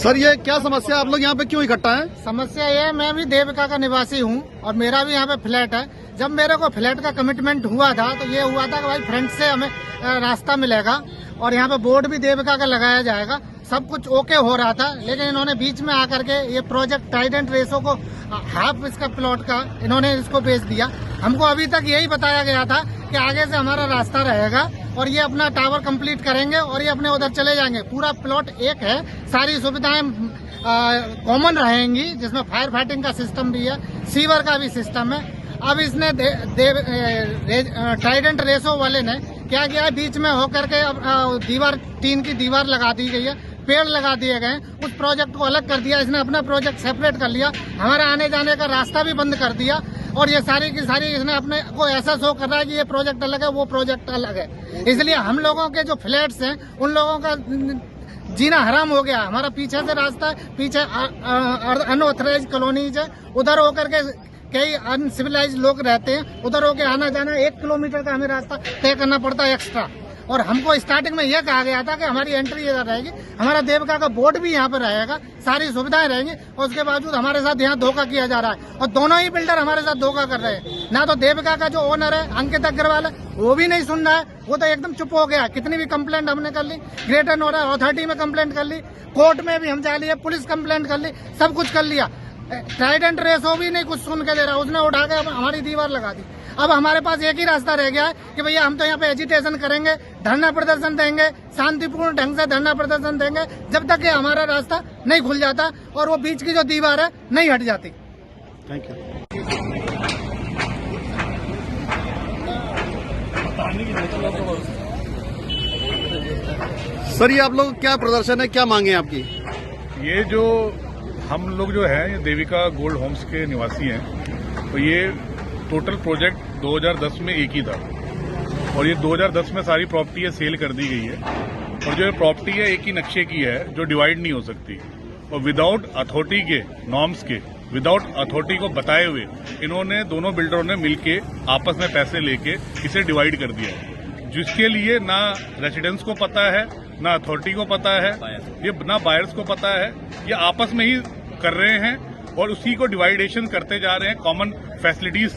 Sir ये क्या समस्या, आप लोग यहाँ पे क्यों इकट्ठा हैं? समस्या ये है, मैं भी देविका का निवासी हूँ और मेरा भी यहाँ पे फ्लैट है। जब मेरे को फ्लैट का कमिटमेंट हुआ था तो ये हुआ था कि भाई फ्रंट से हमें रास्ता मिलेगा और यहाँ पे बोर्ड भी देविका का लगाया जाएगा। सब कुछ ओके हो रहा था, लेकिन इन्होंने बीच में आकर के ये प्रोजेक्ट ट्राइडेंट रेसो को हाफ इसका प्लॉट का इन्होंने इसको बेच दिया। हमको अभी तक यही बताया गया था कि आगे से हमारा रास्ता रहेगा और ये अपना टावर कंप्लीट करेंगे और ये अपने उधर चले जाएंगे। पूरा प्लॉट एक है, सारी सुविधाएं कॉमन रहेंगी, जिसमें फायर फाइटिंग का सिस्टम भी है, सीवर का भी सिस्टम है। अब इसने ट्राइडेंट रेसो वाले ने क्या किया, बीच में होकर के दीवार, टीन की दीवार लगा दी गई है, पेड़ लगा दिए गए, उस प्रोजेक्ट को अलग कर दिया। इसने अपना प्रोजेक्ट सेपरेट कर लिया, हमारा आने जाने का रास्ता भी बंद कर दिया और ये सारी की सारी इसने अपने को ऐसा शो कर रहा है कि ये प्रोजेक्ट अलग है, वो प्रोजेक्ट अलग है। इसलिए हम लोगों के जो फ्लैट्स हैं उन लोगों का जीना हराम हो गया। हमारा पीछे से रास्ता है, पीछे अनऑथराइज कॉलोनीज है, उधर होकर के कई अनसिविलाइज लोग रहते हैं, उधर होकर आना जाना 1 किलोमीटर का हमें रास्ता तय करना पड़ता है एक्स्ट्रा। और हमको स्टार्टिंग में यह कहा गया था कि हमारी एंट्री इधर रहेगी, हमारा देविका का बोर्ड भी यहाँ पर रहेगा, सारी सुविधाएं रहेंगी, और उसके बावजूद हमारे साथ यहाँ धोखा किया जा रहा है। और दोनों ही बिल्डर हमारे साथ धोखा कर रहे हैं। ना तो देविका का जो ओनर है अंकित अग्रवाल है, वो भी नहीं सुन रहा है, वो तो एकदम चुप हो गया। कितनी भी कंप्लेंट हमने कर ली, ग्रेटर नोएडा अथॉरिटी में कंप्लेंट कर ली, कोर्ट में भी हम जा लिए, पुलिस कंप्लेंट कर ली, सब कुछ कर लिया। ट्राइडेंट रेसो भी नहीं कुछ सुन के दे रहा, उसने उठा के हमारी दीवार लगा दी। अब हमारे पास एक ही रास्ता रह गया है कि भैया हम तो यहाँ पे एजिटेशन करेंगे, धरना प्रदर्शन देंगे, शांतिपूर्ण ढंग से धरना प्रदर्शन देंगे, जब तक कि हमारा रास्ता नहीं खुल जाता और वो बीच की जो दीवार है नहीं हट जाती। Thank you. सर ये आप लोग क्या प्रदर्शन है, क्या मांगे आपकी? ये जो हम लोग जो है ये देविका गोल्ड होम्स के निवासी हैं, तो ये टोटल प्रोजेक्ट 2010 में एक ही था और ये 2010 में सारी प्रॉपर्टी सेल कर दी गई है। और जो ये प्रॉपर्टी है एक ही नक्शे की है जो डिवाइड नहीं हो सकती, और विदाउट अथॉरिटी के नॉर्म्स के, विदाउट अथॉरिटी को बताए हुए इन्होंने दोनों बिल्डरों ने मिलके आपस में पैसे लेके इसे डिवाइड कर दिया है, जिसके लिए ना रेसिडेंट्स को पता है, ना अथॉरिटी को पता है, ये ना बायर्स को पता है, ये आपस में ही कर रहे हैं और उसी को डिवाइडेशन करते जा रहे हैं। कॉमन फैसिलिटीज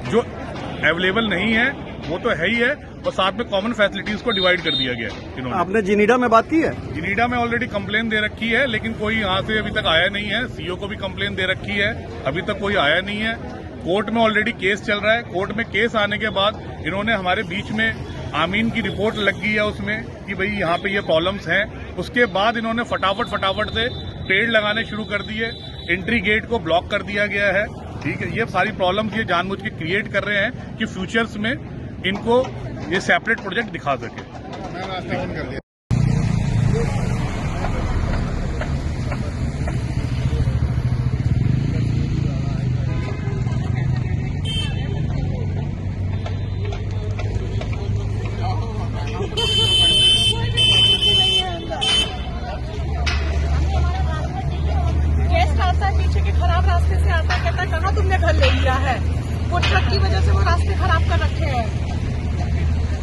जो अवेलेबल नहीं है वो तो है ही है, और साथ में कॉमन फैसिलिटीज को डिवाइड कर दिया गया है इन्होंने। आपने जिनीडा में बात की है? जिनीडा में ऑलरेडी कंप्लेन दे रखी है, लेकिन कोई यहाँ से अभी तक आया नहीं है। सीओ को भी कंप्लेन दे रखी है, अभी तक कोई आया नहीं है। कोर्ट में ऑलरेडी केस चल रहा है, कोर्ट में केस आने के बाद इन्होंने हमारे बीच में आमीन की रिपोर्ट लग गई है उसमें कि भाई यहाँ पे ये प्रॉब्लम्स हैं। उसके बाद इन्होंने फटाफट से पेड़ लगाने शुरू कर दिए, एंट्री गेट को ब्लॉक कर दिया गया है। ठीक है, ये सारी प्रॉब्लम्स ये जानबूझ के क्रिएट कर रहे हैं कि फ्यूचर्स में इनको ये सेपरेट प्रोजेक्ट दिखा सके। पीछे के खराब रास्ते से आता है, कहता कहाँ तुमने घर ले लिया है, वो ट्रक की वजह से वो रास्ते खराब कर रखे हैं।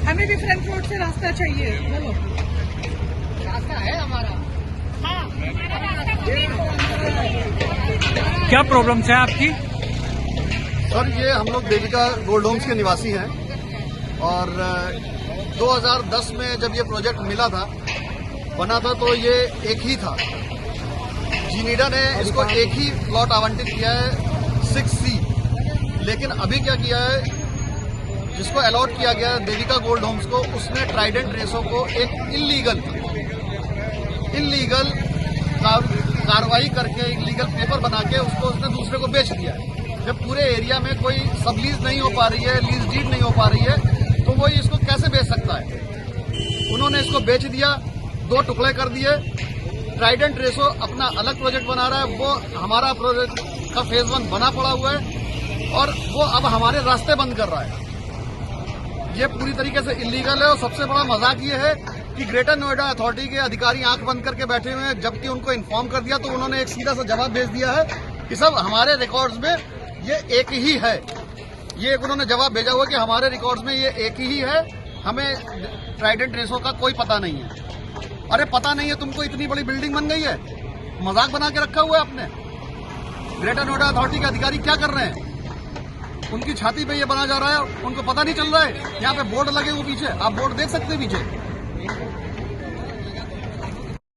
हमें भी फ्रंट रोड से रास्ता चाहिए। बोलो, रास्ता है हमारा। क्या प्रॉब्लम है आपकी? सर ये हम लोग देविका गोल्ड होम्स के निवासी हैं और 2010 में जब ये प्रोजेक्ट मिला था, बना था, तो ये एक ही था। जिनीडा ने इसको एक ही प्लॉट आवंटित किया है 6C, लेकिन अभी क्या किया है, जिसको अलॉट किया गया है देविका गोल्ड होम्स को, उसने ट्राइडेंट रेसो को एक इल्लीगल कार्रवाई करके, इल्लीगल पेपर बना के उसको उसने दूसरे को बेच दिया है। जब पूरे एरिया में कोई सबलीज नहीं हो पा रही है, लीज डीड नहीं हो पा रही है, तो वो इसको कैसे बेच सकता है? उन्होंने इसको बेच दिया, 2 टुकड़े कर दिए। ट्राइडेंट रेसो अपना अलग प्रोजेक्ट बना रहा है, वो हमारा प्रोजेक्ट का फेज 1 बना पड़ा हुआ है और वो अब हमारे रास्ते बंद कर रहा है। ये पूरी तरीके से इलीगल है। और सबसे बड़ा मजाक ये है कि ग्रेटर नोएडा अथॉरिटी के अधिकारी आंख बंद करके बैठे हुए हैं, जबकि उनको इन्फॉर्म कर दिया तो उन्होंने एक सीधा सा जवाब भेज दिया है कि सब हमारे रिकॉर्ड्स में ये एक ही है। ये उन्होंने जवाब भेजा हुआ कि हमारे रिकॉर्ड्स में ये एक ही है, हमें ट्राइडेंट रेसो का कोई पता नहीं है। अरे पता नहीं है तुमको, इतनी बड़ी बिल्डिंग बन गई है, मजाक बना के रखा हुआ है आपने। ग्रेटर नोएडा अथॉरिटी के अधिकारी क्या कर रहे हैं? उनकी छाती पे ये बना जा रहा है, उनको पता नहीं चल रहा है। यहाँ पे बोर्ड लगे हुए पीछे, आप बोर्ड देख सकते हैं पीछे।